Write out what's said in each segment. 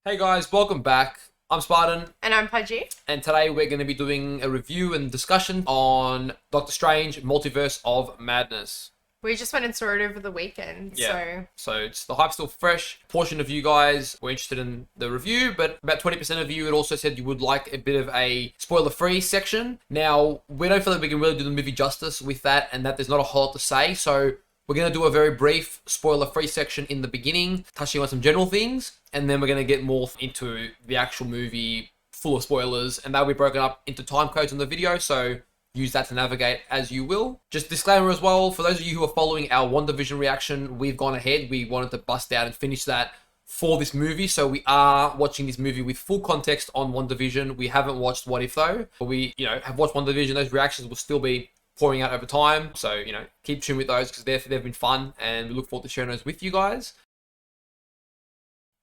Hey guys, welcome back. I'm Spartan, And I'm Pudgy. and today we're going to be doing a review and discussion on Doctor Strange Multiverse of Madness. We just went and saw it over the weekend, So it's the hype's still fresh. A portion of you guys were interested in the review, but about 20% of you had also said you would like a bit of a spoiler-free section. Now, we don't feel like we can really do the movie justice with that, and that there's not a whole lot to say, so we're going to do a very brief spoiler-free section in the beginning, touching on some general things, and then we're going to get more into the actual movie full of spoilers, and that'll be broken up into time codes in the video, so use that to navigate as you will. Just disclaimer as well, for those of you who are following our WandaVision reaction, we've gone ahead. We wanted to bust out and finish that for this movie, so we are watching this movie with full context on WandaVision. We haven't watched What If though, but we, have watched WandaVision. Those reactions will still be pouring out over time, so keep tuned with those because they've been fun, and we look forward to sharing those with you guys.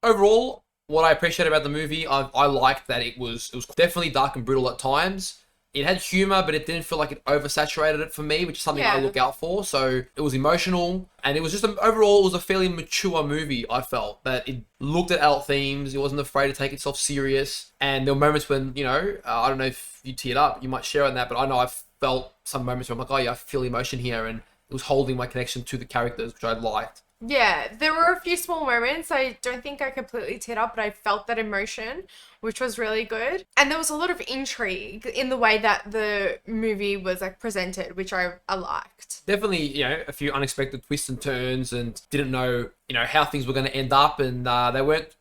Overall, what I appreciate about the movie, I liked that it was definitely dark and brutal at times. It had humor, but it didn't feel like it oversaturated it for me, which is something I look out for. So it was emotional, and it was just overall, it was a fairly mature movie. I felt that it looked at adult themes. It wasn't afraid to take itself serious, and there were moments when I don't know if you teared up. You might share on that, but I know I felt some moments where I'm like, oh yeah, I feel emotion here, and it was holding my connection to the characters, which I liked. Yeah, there were a few small moments. I don't think I completely teared up, but I felt that emotion, which was really good. And there was a lot of intrigue in the way that the movie was presented, which I liked. Definitely, a few unexpected twists and turns, and didn't know, how things were going to end up, and they weren't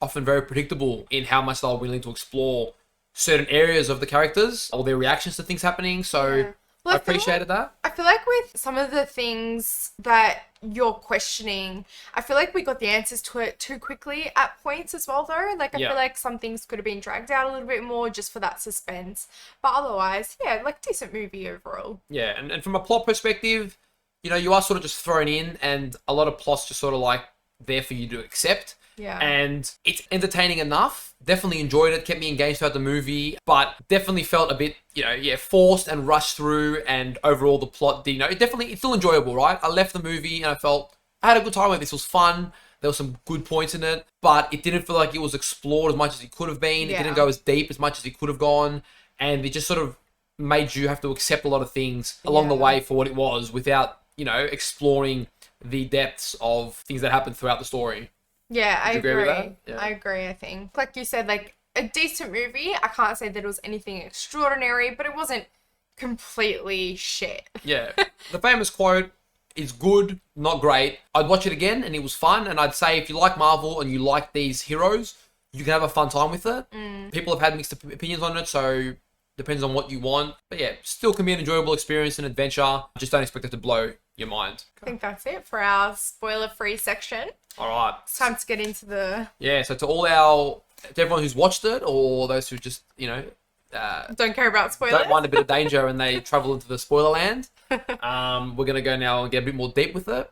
often very predictable in how much they were willing to explore certain areas of the characters or their reactions to things happening. So Well, I appreciated that. I feel like with some of the things that you're questioning, I feel like we got the answers to it too quickly at points as well, though. I feel like some things could have been dragged out a little bit more just for that suspense. But otherwise, decent movie overall. Yeah, and from a plot perspective, you are sort of just thrown in, and a lot of plots just sort of there for you to accept. Yeah. And it's entertaining enough. Definitely enjoyed it, kept me engaged throughout the movie, but definitely felt a bit, forced and rushed through, and overall the plot, it's still enjoyable, right? I left the movie and I had a good time with it. This was fun. There were some good points in it, but it didn't feel like it was explored as much as it could have been. Yeah. It didn't go as deep as much as it could have gone, and it just sort of made you have to accept a lot of things along the way for what it was without, exploring the depths of things that happened throughout the story. Yeah, I agree. With that? Yeah. I agree, I think. Like you said, a decent movie. I can't say that it was anything extraordinary, but it wasn't completely shit. Yeah. The famous quote is good, not great. I'd watch it again and it was fun, and I'd say if you like Marvel and you like these heroes, you can have a fun time with it. People have had mixed opinions on it, so depends on what you want. But yeah, still can be an enjoyable experience and adventure. Just don't expect it to blow your mind. I think that's it for our spoiler-free section. All right. It's time to get into the... Yeah, so to everyone who's watched it, or those who just, don't care about spoilers. don't mind a bit of danger and they travel into the spoiler land, we're going to go now and get a bit more deep with it.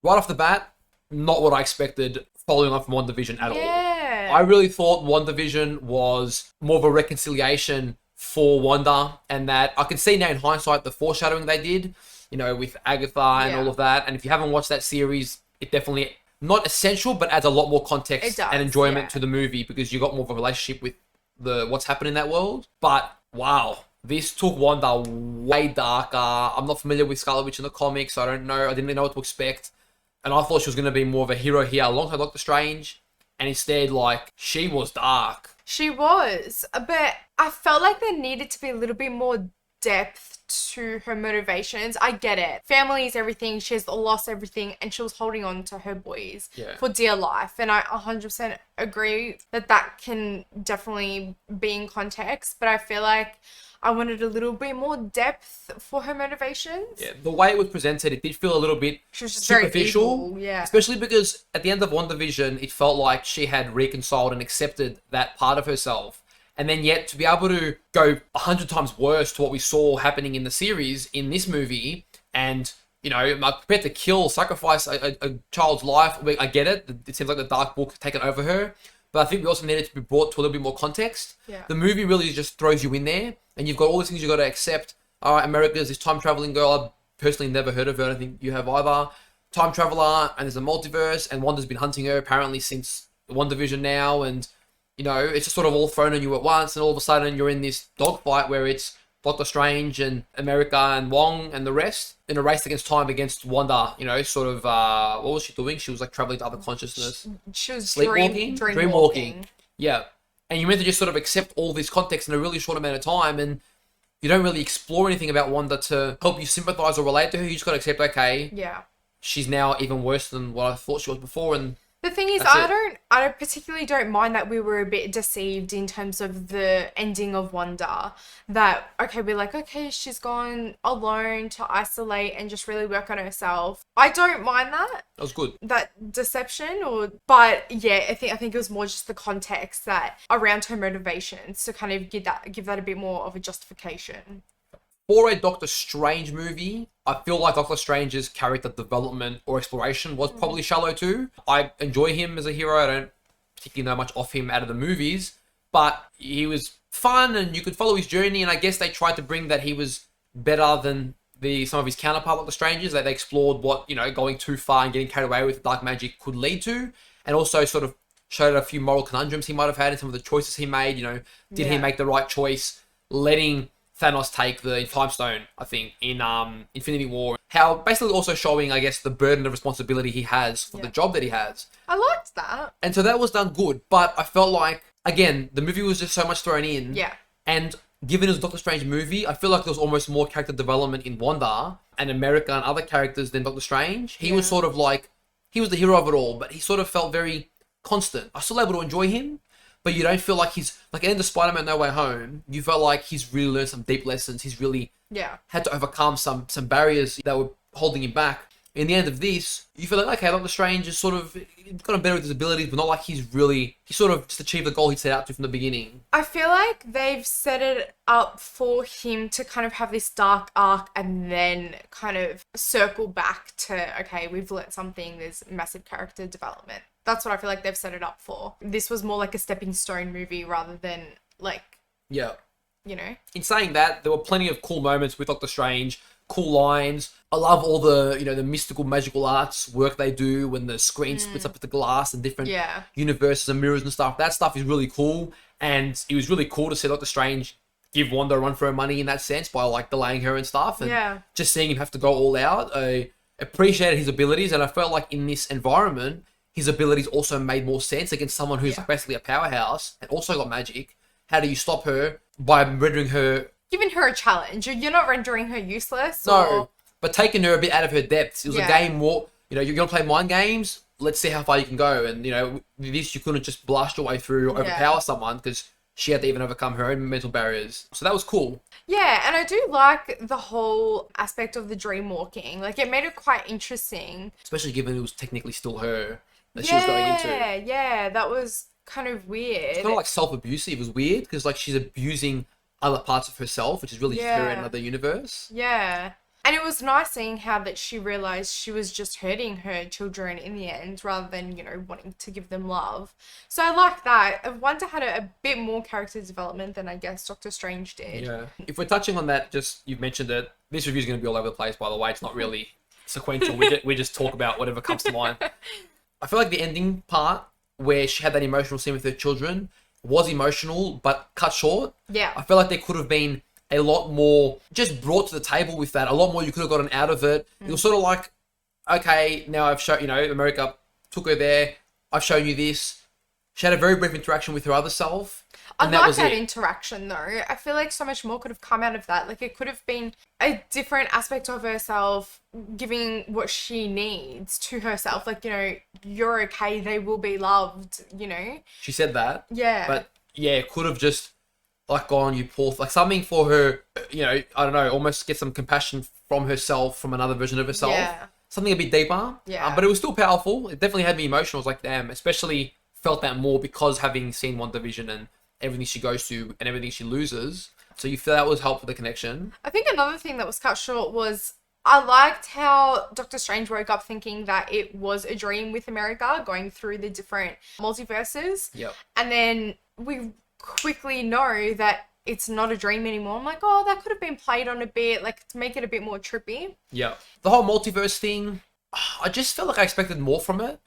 Right off the bat, not what I expected following on from WandaVision at all. I really thought WandaVision was more of a reconciliation for Wanda, and that I can see now in hindsight the foreshadowing they did, with Agatha and all of that. And if you haven't watched that series, it definitely, not essential, but adds a lot more context and enjoyment to the movie, because you got more of a relationship with what's happening in that world. But wow, this took Wanda way darker. I'm not familiar with Scarlet Witch in the comics, so I don't know. I didn't really know what to expect. And I thought she was going to be more of a hero here alongside Doctor Strange. And instead, she was dark. She was, but I felt like there needed to be a little bit more depth to her motivations. I get it. Family is everything. She's lost everything, and she was holding on to her boys for dear life. And I 100% agree that can definitely be in context, but I feel like I wanted a little bit more depth for her motivations. Yeah, the way it was presented, it did feel a little bit she was just superficial. Very evil, yeah. Especially because at the end of WandaVision, it felt like she had reconciled and accepted that part of herself. And then yet to be able to go 100 times worse to what we saw happening in the series, in this movie, and, prepared to sacrifice a child's life. I get it. It seems like the dark book taken over her. But I think we also needed to be brought to a little bit more context. Yeah. The movie really just throws you in there, and you've got all these things you've got to accept. All right, America's this time-traveling girl. I've personally never heard of her. I don't think you have either. time traveler and there's a multiverse and Wanda's been hunting her apparently since WandaVision now, and it's just sort of all thrown on you at once, and all of a sudden you're in this dogfight where it's Doctor Strange and America and Wong and the rest in a race against time against Wanda, sort of, what was she doing? She was like traveling to other consciousness. She was sleepwalking? dreamwalking. Yeah. And you meant to just sort of accept all this context in a really short amount of time, and you don't really explore anything about Wanda to help you sympathize or relate to her. You just got to accept, okay, yeah, she's now even worse than what I thought she was before, and the thing is, I particularly don't mind that we were a bit deceived in terms of the ending of Wanda. That, okay, we're like, okay, she's gone alone to isolate and just really work on herself. I don't mind that. That was good. That deception, but yeah, I think it was more just the context that around her motivations to kind of give that a bit more of a justification. For a Doctor Strange movie, I feel like Doctor Strange's character development or exploration was probably shallow too. I enjoy him as a hero. I don't particularly know much of him out of the movies, but he was fun and you could follow his journey, and I guess they tried to bring that he was better than some of his counterpart Doctor Stranges. They explored what, going too far and getting carried away with dark magic could lead to, and also sort of showed a few moral conundrums he might have had in some of the choices he made. Did he make the right choice letting Thanos take the Time Stone, I think, in Infinity War? How basically also showing, I guess, the burden of responsibility he has for the job that he has. I liked that. And so that was done good, but I felt like, again, the movie was just so much thrown in. Yeah. And given it was a Doctor Strange movie, I feel like there was almost more character development in Wanda and America and other characters than Doctor Strange. He was sort of like, he was the hero of it all, but he sort of felt very constant. I was still able to enjoy him, but you don't feel like he's, like at the end of Spider-Man No Way Home, you felt like he's really learned some deep lessons. He's really had to overcome some barriers that were holding him back. In the end of this, you feel like, okay, Doctor Strange is sort of gotten better with his abilities, but not like he sort of just achieved the goal he set out to from the beginning. I feel like they've set it up for him to kind of have this dark arc and then kind of circle back to, okay, we've learnt something, there's massive character development. That's what I feel like they've set it up for. This was more like a stepping stone movie rather than like... Yeah. In saying that, there were plenty of cool moments with Doctor Strange, cool lines. I love all the, the mystical, magical arts work they do when the screen splits up with the glass and different universes and mirrors and stuff. That stuff is really cool. And it was really cool to see Doctor Strange give Wanda a run for her money in that sense by like delaying her and stuff. And just seeing him have to go all out. I appreciated his abilities, and I felt like in this environment, his abilities also made more sense against someone who's like basically a powerhouse and also got magic. How do you stop her by rendering her... Giving her a challenge. You're not rendering her useless. No, but taking her a bit out of her depths. It was a game more... you're going to play mind games? Let's see how far you can go. And, with this, you couldn't just blast your way through or overpower someone because she had to even overcome her own mental barriers. So that was cool. Yeah, and I do like the whole aspect of the dream walking. Like, it made it quite interesting. Especially given it was technically still her that she was going into. Yeah, that was kind of weird. It's kind of like self-abusive. It was weird because like she's abusing other parts of herself, which is really just her in another universe. Yeah. And it was nice seeing how that she realized she was just hurting her children in the end rather than, wanting to give them love. So I like that. Wanda had a bit more character development than I guess Doctor Strange did. Yeah. If we're touching on that, just you've mentioned it. This review is going to be all over the place, by the way. It's not really sequential. We just talk about whatever comes to mind. I feel like the ending part where she had that emotional scene with her children was emotional, but cut short. Yeah. I feel like there could have been a lot more just brought to the table with that. A lot more you could have gotten out of it. It was sort of like, okay, now I've shown, America took her there. I've shown you this. She had a very brief interaction with her other self. I like that interaction though. I feel like so much more could have come out of that. Like it could have been a different aspect of herself giving what she needs to herself. Like, you're okay, they will be loved, She said that. Yeah. But yeah, it could have just like gone, you poor, like something for her, I don't know, almost get some compassion from herself, from another version of herself. Yeah. Something a bit deeper. Yeah. But it was still powerful. It definitely had me emotional. I was like, damn, especially felt that more because having seen WandaVision and everything she goes through and everything she loses. So you feel that was helpful, the connection. I think another thing that was cut short was I liked how Doctor Strange woke up thinking that it was a dream with America going through the different multiverses. Yep. And then we quickly know that it's not a dream anymore. I'm like, oh, that could have been played on a bit, like to make it a bit more trippy. Yeah. The whole multiverse thing, I just felt like I expected more from it.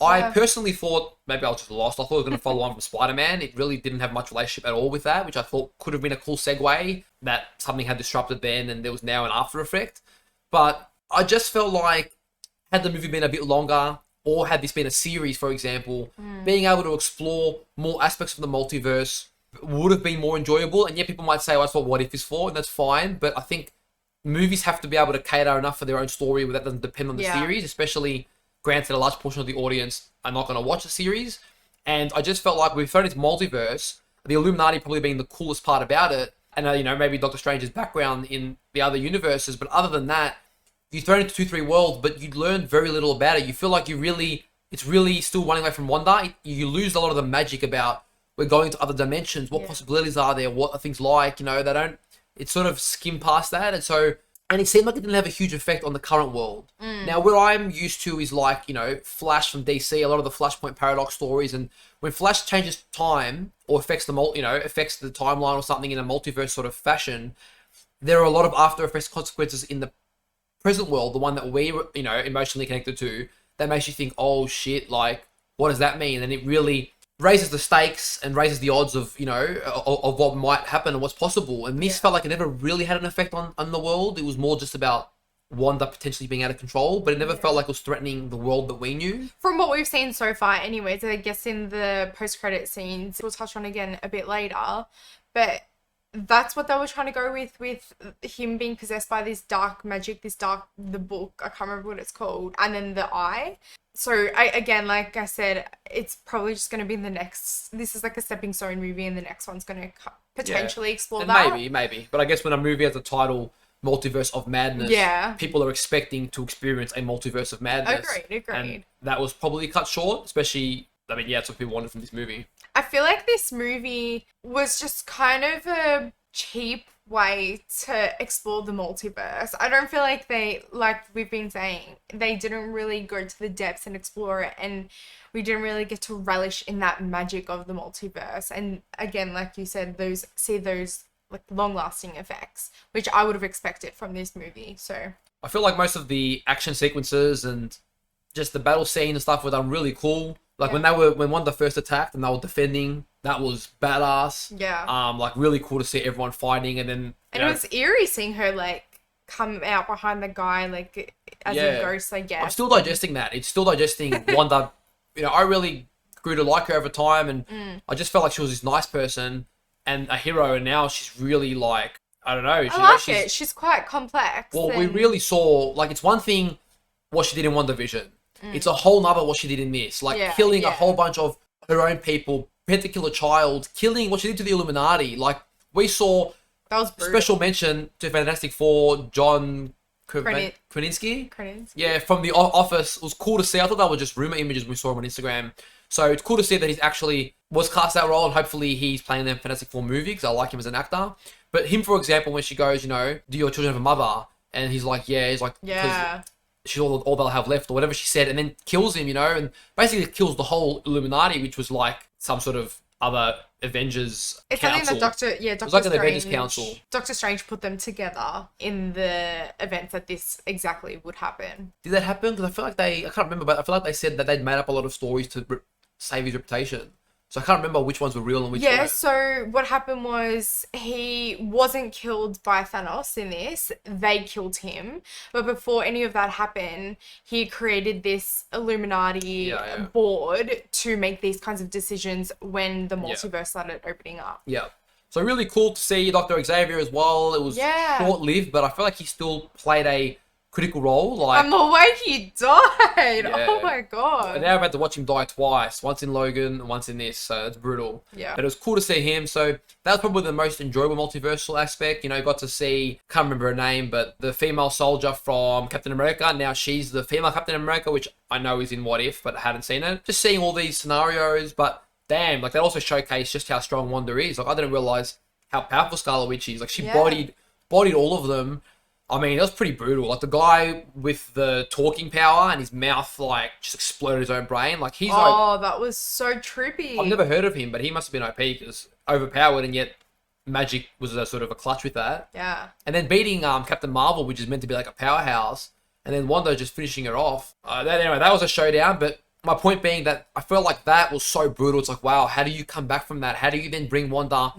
I Yeah. personally thought maybe I was just lost. I thought it was going to follow on from Spider-Man. It really didn't have much relationship at all with that, which I thought could have been a cool segue, that something had disrupted then and there was now an after effect. But I just felt like had the movie been a bit longer, or had this been a series, for example, being able to explore more aspects of the multiverse would have been more enjoyable. And yet people might say, oh, that's what What If is for, and that's fine. But I think movies have to be able to cater enough for their own story where that doesn't depend on the Yeah. series, especially granted a large portion of the audience are not going to watch the series. And I just felt like we've thrown into multiverse, the Illuminati probably being the coolest part about it, and maybe Doctor Strange's background in the other universes, but other than that, you throw it into 2-3 worlds, but you learn very little about it. You feel like it's really still running away from wonder. You lose a lot of the magic about we're going to other dimensions. What possibilities are there? What are things like? They don't. It sort of skim past that, and it seemed like it didn't have a huge effect on the current world. Now, what I'm used to is like, Flash from DC, a lot of the Flashpoint paradox stories, and when Flash changes time or affects affects the timeline or something in a multiverse sort of fashion, there are a lot of after effects consequences in the present world, the one that we emotionally connected to, that makes you think, oh shit, like what does that mean? And it really raises the stakes and raises the odds of of what might happen and what's possible. And this felt like it never really had an effect on the world. It was more just about Wanda potentially being out of control, but it never felt like it was threatening the world that we knew. From what we've seen so far, anyways, I guess in the post-credit scenes, we'll touch on again a bit later, but that's what they were trying to go with him being possessed by this dark magic, the book, I can't remember what it's called, and then the eye. So again, like I said, it's probably just going to be this is like a stepping stone movie, and the next one's going to potentially explore And that. maybe. But I guess when a movie has the title Multiverse of Madness, people are expecting to experience a multiverse of madness. Agreed. And that was probably cut short, especially, that's what people wanted from this movie. I feel like this movie was just kind of a cheap way to explore the multiverse. I don't feel like like we've been saying, they didn't really go to the depths and explore it, and we didn't really get to relish in that magic of the multiverse. And again, like you said, those like long-lasting effects, which I would have expected from this movie. So I feel like most of the action sequences and just the battle scene and stuff were done really cool. Like when Wanda first attacked and they were defending, that was badass. Yeah. Like really cool to see everyone fighting, and then it was eerie seeing her like come out behind the guy like as a ghost, I guess. I'm still digesting that. It's still digesting Wanda. I really grew to like her over time, and I just felt like she was this nice person and a hero, and now she's really like, I don't know. I like it. She's quite complex. Well, we really saw, like, it's one thing what she did in WandaVision. It's a whole nother what she did in this. Like, killing a whole bunch of her own people, particular child, killing what she did to the Illuminati. Like, we saw that was brutal. Special mention to Fantastic Four, John Krasinski. Yeah, from The Office. It was cool to see. I thought that were just rumor images we saw him on Instagram. So it's cool to see that he's actually was cast that role, and hopefully he's playing the Fantastic Four movie, because I like him as an actor. But him, for example, when she goes, do your children have a mother? And he's like, yeah. She's all they'll have left, or whatever she said, and then kills him, and basically kills the whole Illuminati, which was like some sort of other Avengers it's council. Something that Doctor it was like an Avengers council. Doctor Strange put them together in the events that this exactly would happen. Did that happen? Because I feel like I can't remember, but I feel like they said that they'd made up a lot of stories to save his reputation. So I can't remember which ones were real and which weren't. Yeah, so what happened was he wasn't killed by Thanos in this. They killed him. But before any of that happened, he created this Illuminati board to make these kinds of decisions when the multiverse started opening up. Yeah. So really cool to see Dr. Xavier as well. It was short-lived, but I feel like he still played a critical role. Like, I'm awake, he died. Yeah. Oh my god. And now I've had to watch him die twice. Once in Logan and once in this. So it's brutal. Yeah. But it was cool to see him. So that was probably the most enjoyable multiversal aspect. Got to see, can't remember her name, but the female soldier from Captain America. Now she's the female Captain America, which I know is in What If, but I hadn't seen it. Just seeing all these scenarios, but damn, like, that also showcased just how strong Wanda is. Like, I didn't realize how powerful Scarlet Witch is. Like, she bodied all of them. I mean, it was pretty brutal. Like, the guy with the talking power and his mouth, like, just exploded his own brain. Like, he's that was so trippy. I've never heard of him, but he must have been OP, because overpowered, and yet magic was a sort of a clutch with that. Yeah. And then beating Captain Marvel, which is meant to be like a powerhouse, and then Wanda just finishing her off. Anyway, that was a showdown, but my point being that I felt like that was so brutal. It's like, wow, how do you come back from that? How do you then bring Wanda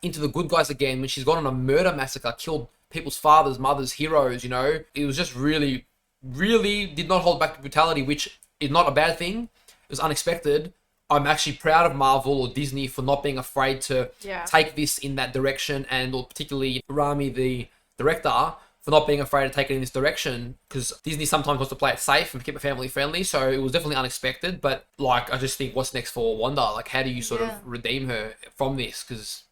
into the good guys again when she's gone on a murder massacre, killed people's fathers, mothers, heroes, you know? It was just really, really did not hold back the brutality, which is not a bad thing. It was unexpected. I'm actually proud of Marvel or Disney for not being afraid to take this in that direction, and or particularly Rami, the director, for not being afraid to take it in this direction, because Disney sometimes wants to play it safe and keep it family friendly. So it was definitely unexpected, but like I just think, what's next for Wanda? Like, how do you sort of redeem her from this? Because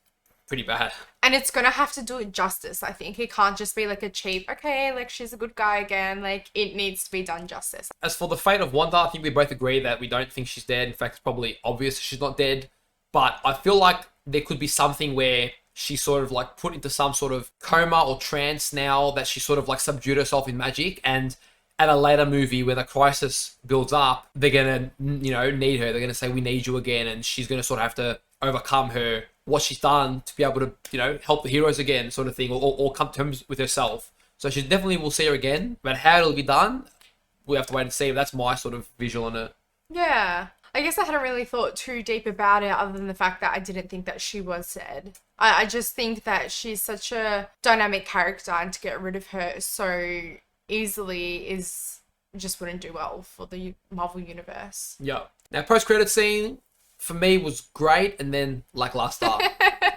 pretty bad. And it's gonna have to do it justice, I think. It can't just be like a cheap, okay, like she's a good guy again. Like, it needs to be done justice. As for the fate of Wanda, I think we both agree that we don't think she's dead. In fact, it's probably obvious she's not dead. But I feel like there could be something where she's sort of like put into some sort of coma or trance now that she sort of like subdued herself in magic, and at a later movie where the crisis builds up, they're gonna, you know, need her. They're gonna say, we need you again, and she's gonna sort of have to overcome her, what she's done to be able to, you know, help the heroes again, sort of thing, or come to terms with herself. So she definitely will see her again, but how it'll be done, we have to wait and see. That's my sort of visual on it. Yeah. I guess I hadn't really thought too deep about it, other than the fact that I didn't think that she was dead. I just think that she's such a dynamic character, and to get rid of her so easily just wouldn't do well for the Marvel universe. Yeah. Now, post-credit scene for me was great, and then lackluster.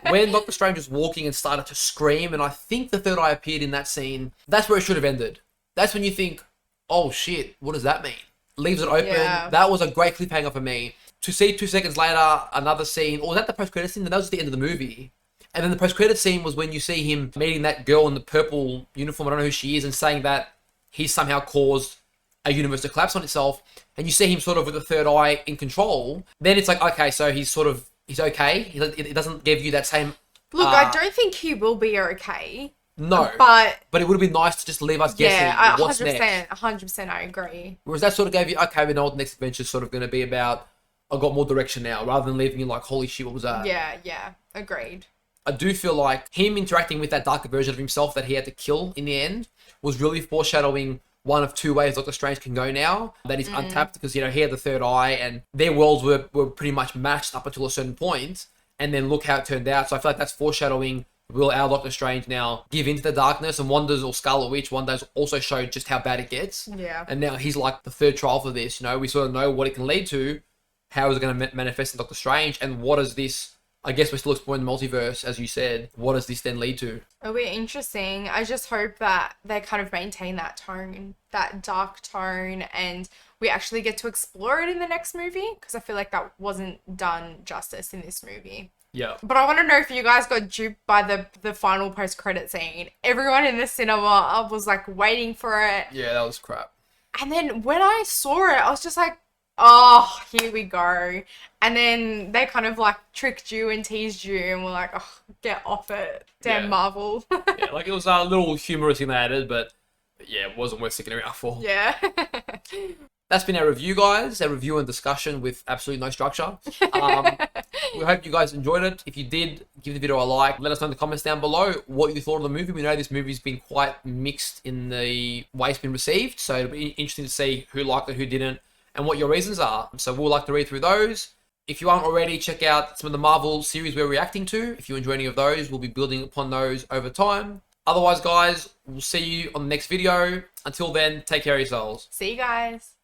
When Doctor Strange was walking and started to scream, and I think the third eye appeared in that scene, that's where it should have ended. That's when you think, oh shit, what does that mean? Leaves it open. Yeah. That was a great cliffhanger for me. To see 2 seconds later another scene, or was that the post-credit scene? That was the end of the movie. And then the post-credit scene was when you see him meeting that girl in the purple uniform, I don't know who she is, and saying that he's somehow caused a universe to collapse on itself. And you see him sort of with the third eye in control. Then it's like, okay, so he's okay. It doesn't give you that same... Look, I don't think he will be okay. No. But it would have been nice to just leave us guessing what's next. 100%, I agree. Whereas that sort of gave you, okay, we know what the next adventure is sort of going to be about. I've got more direction now, rather than leaving you like, holy shit, what was that? Yeah, agreed. I do feel like him interacting with that darker version of himself that he had to kill in the end was really foreshadowing one of 2 ways Doctor Strange can go now. That he's untapped, because, you know, he had the third eye and their worlds were pretty much matched up until a certain point. And then look how it turned out. So I feel like that's foreshadowing. Will our Doctor Strange now give into the darkness? And Wanda's, or Scarlet Witch, Wanda's also showed just how bad it gets. Yeah. And now he's like the third trial for this. You know, we sort of know what it can lead to. How is it going to manifest in Doctor Strange? And what is this? I guess we're still exploring the multiverse, as you said. What does this then lead to? It'll be interesting. I just hope that they kind of maintain that tone, that dark tone, and we actually get to explore it in the next movie, because I feel like that wasn't done justice in this movie. Yeah. But I want to know if you guys got duped by the final post-credit scene. Everyone in the cinema was like waiting for it. Yeah, that was crap. And then when I saw it, I was just like, oh, here we go. And then they kind of like tricked you and teased you, and were like, oh, get off it. Damn Marvel. Yeah, like it was a little humorous in that added, but yeah, it wasn't worth sticking around for. Yeah. That's been our review, guys. Our review and discussion with absolutely no structure. We hope you guys enjoyed it. If you did, give the video a like. Let us know in the comments down below what you thought of the movie. We know this movie's been quite mixed in the way it's been received, so it'll be interesting to see who liked it, who didn't, and what your reasons are. So we'll like to read through those. If you aren't already, check out some of the Marvel series we're reacting to. If you enjoy any of those, we'll be building upon those over time. Otherwise, guys, we'll see you on the next video. Until then, take care of yourselves. See you guys.